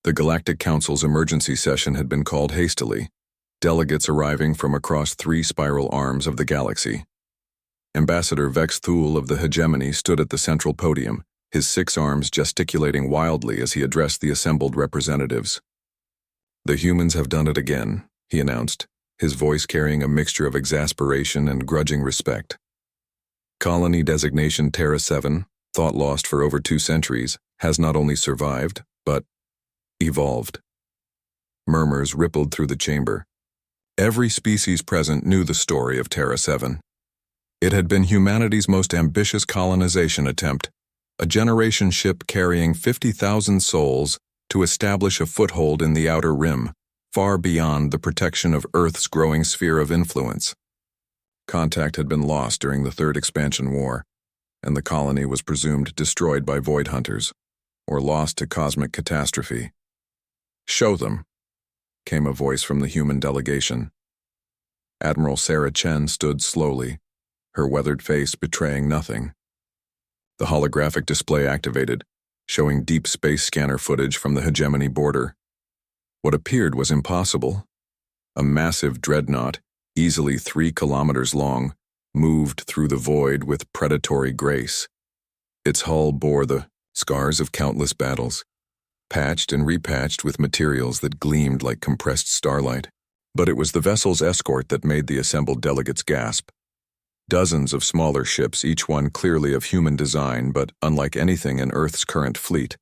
The Galactic Council's emergency session had been called hastily, delegates arriving from across 3 spiral arms of the galaxy. Ambassador Vex Thule of the Hegemony stood at the central podium, his 6 arms gesticulating wildly as he addressed the assembled representatives. "The humans have done it again," he announced, his voice carrying a mixture of exasperation and grudging respect. Colony designation Terra 7, thought lost for over 2 centuries, has not only survived, but evolved. Murmurs rippled through the chamber. Every species present knew the story of Terra 7. It had been humanity's most ambitious colonization attempt, a generation ship carrying 50,000 souls to establish a foothold in the Outer Rim, far beyond the protection of Earth's growing sphere of influence. Contact had been lost during the Third Expansion War, and the colony was presumed destroyed by void hunters, or lost to cosmic catastrophe. "Show them," came a voice from the human delegation. Admiral Sarah Chen stood slowly, her weathered face betraying nothing. The holographic display activated, showing deep space scanner footage from the Hegemony border. What appeared was impossible. A massive dreadnought, easily 3 kilometers long, moved through the void with predatory grace. Its hull bore the scars of countless battles, patched and repatched with materials that gleamed like compressed starlight. But it was the vessel's escort that made the assembled delegates gasp. Dozens of smaller ships, each one clearly of human design but unlike anything in Earth's current fleet,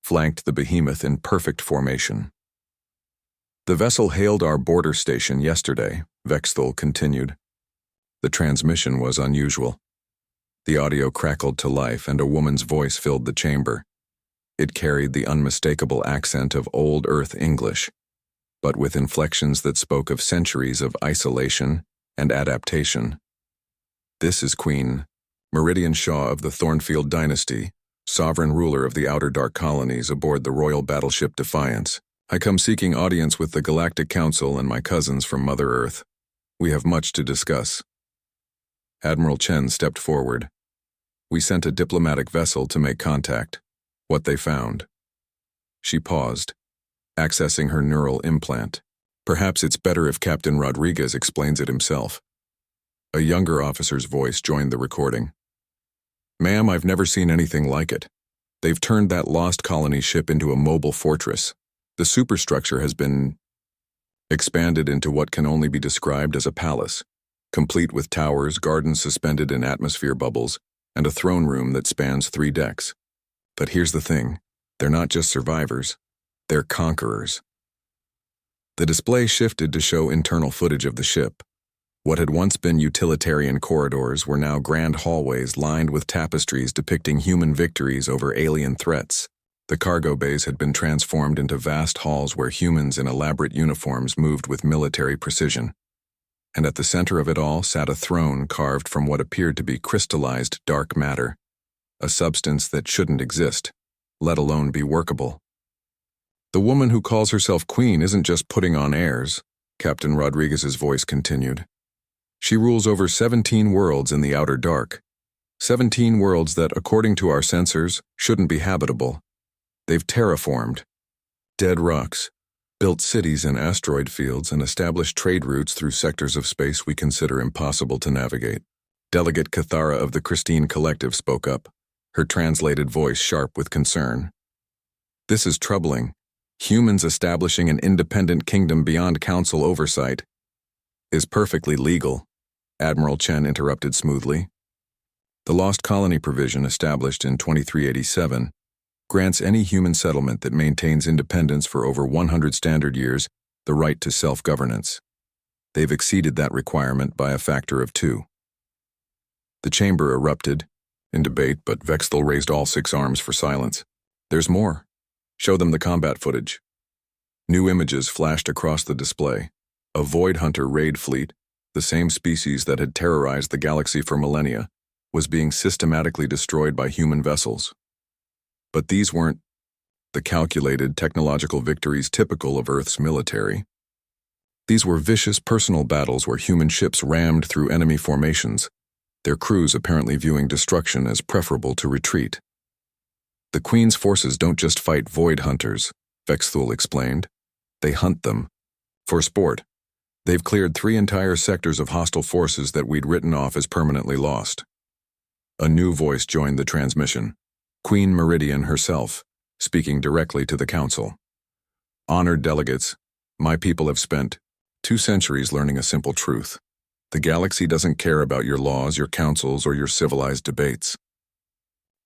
flanked the behemoth in perfect formation. "The vessel hailed our border station yesterday," Vexthul continued. The transmission was unusual. The audio crackled to life and a woman's voice filled the chamber. It carried the unmistakable accent of Old Earth English, but with inflections that spoke of centuries of isolation and adaptation. "This is Queen Meridian Shaw of the Thornfield Dynasty, sovereign ruler of the Outer Dark Colonies aboard the royal battleship Defiance. I come seeking audience with the Galactic Council and my cousins from Mother Earth. We have much to discuss." Admiral Chen stepped forward. "We sent a diplomatic vessel to make contact. What they found." She paused, accessing her neural implant. "Perhaps it's better if Captain Rodriguez explains it himself." A younger officer's voice joined the recording. "Ma'am, I've never seen anything like it. They've turned that lost colony ship into a mobile fortress. The superstructure has been expanded into what can only be described as a palace, complete with towers, gardens suspended in atmosphere bubbles, and a throne room that spans 3 decks. But here's the thing, they're not just survivors, they're conquerors." The display shifted to show internal footage of the ship. What had once been utilitarian corridors were now grand hallways lined with tapestries depicting human victories over alien threats. The cargo bays had been transformed into vast halls where humans in elaborate uniforms moved with military precision. And at the center of it all sat a throne carved from what appeared to be crystallized dark matter, a substance that shouldn't exist, let alone be workable. "The woman who calls herself Queen isn't just putting on airs," Captain Rodriguez's voice continued. "She rules over 17 worlds in the Outer Dark. 17 worlds that, according to our sensors, shouldn't be habitable. They've terraformed dead rocks, built cities in asteroid fields, and established trade routes through sectors of space we consider impossible to navigate." Delegate Cathara of the Christine Collective spoke up, her translated voice sharp with concern. "This is troubling. Humans establishing an independent kingdom beyond council oversight is perfectly legal," Admiral Chen interrupted smoothly. "The Lost Colony provision established in 2387 grants any human settlement that maintains independence for over 100 standard years the right to self-governance. They've exceeded that requirement by a factor of 2. The chamber erupted in debate, but Vexthul raised all 6 arms for silence. "There's more. Show them the combat footage." New images flashed across the display. A void hunter raid fleet, the same species that had terrorized the galaxy for millennia, was being systematically destroyed by human vessels. But these weren't the calculated technological victories typical of Earth's military. These were vicious personal battles where human ships rammed through enemy formations, their crews apparently viewing destruction as preferable to retreat. "The Queen's forces don't just fight void hunters, Vexthul explained. They hunt them. For sport. They've cleared 3 entire sectors of hostile forces that we'd written off as permanently lost. A new voice joined the transmission. Queen Meridian herself, speaking directly to the council. Honored delegates, my people have spent 2 centuries learning a simple truth. The galaxy doesn't care about your laws, your councils, or your civilized debates.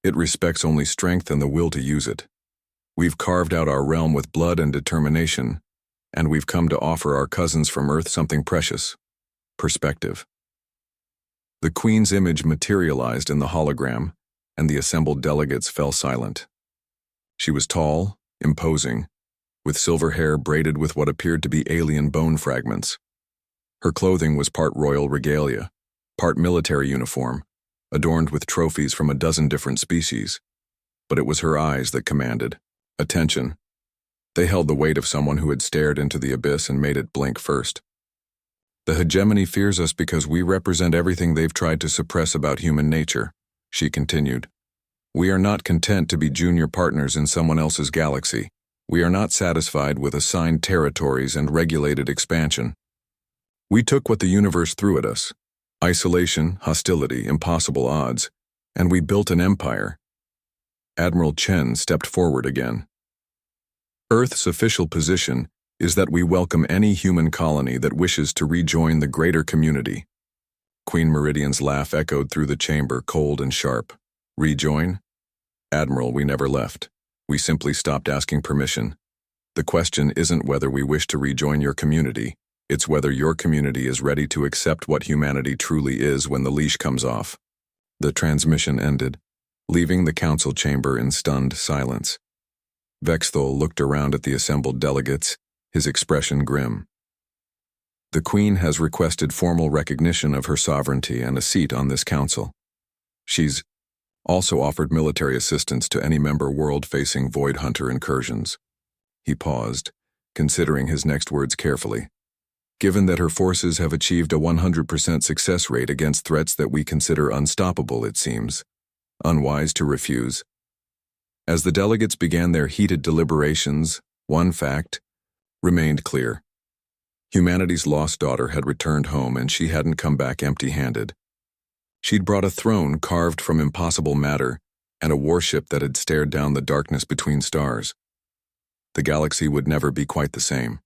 It respects only strength and the will to use it. We've carved out our realm with blood and determination, and we've come to offer our cousins from Earth something precious: perspective. The Queen's image materialized in the hologram, and the assembled delegates fell silent. She was tall, imposing, with silver hair braided with what appeared to be alien bone fragments. Her clothing was part royal regalia, part military uniform, adorned with trophies from a dozen different species. But it was her eyes that commanded attention. They held the weight of someone who had stared into the abyss and made it blink first. The hegemony fears us because we represent everything they've tried to suppress about human nature, she continued. We are not content to be junior partners in someone else's galaxy. We are not satisfied with assigned territories and regulated expansion. We took what the universe threw at us: isolation, hostility, impossible odds, and we built an empire. Admiral Chen stepped forward again. Earth's official position is that we welcome any human colony that wishes to rejoin the greater community. Queen Meridian's laugh echoed through the chamber, cold and sharp. Rejoin? Admiral, we never left. We simply stopped asking permission. The question isn't whether we wish to rejoin your community. It's whether your community is ready to accept what humanity truly is when the leash comes off. The transmission ended, leaving the council chamber in stunned silence. Vexthul looked around at the assembled delegates, his expression grim. The Queen has requested formal recognition of her sovereignty and a seat on this council. She's also offered military assistance to any member world facing Void Hunter incursions. He paused, considering his next words carefully. Given that her forces have achieved a 100% success rate against threats that we consider unstoppable, it seems unwise to refuse. As the delegates began their heated deliberations, one fact remained clear. Humanity's lost daughter had returned home, and she hadn't come back empty-handed. She'd brought a throne carved from impossible matter and a warship that had stared down the darkness between stars. The galaxy would never be quite the same.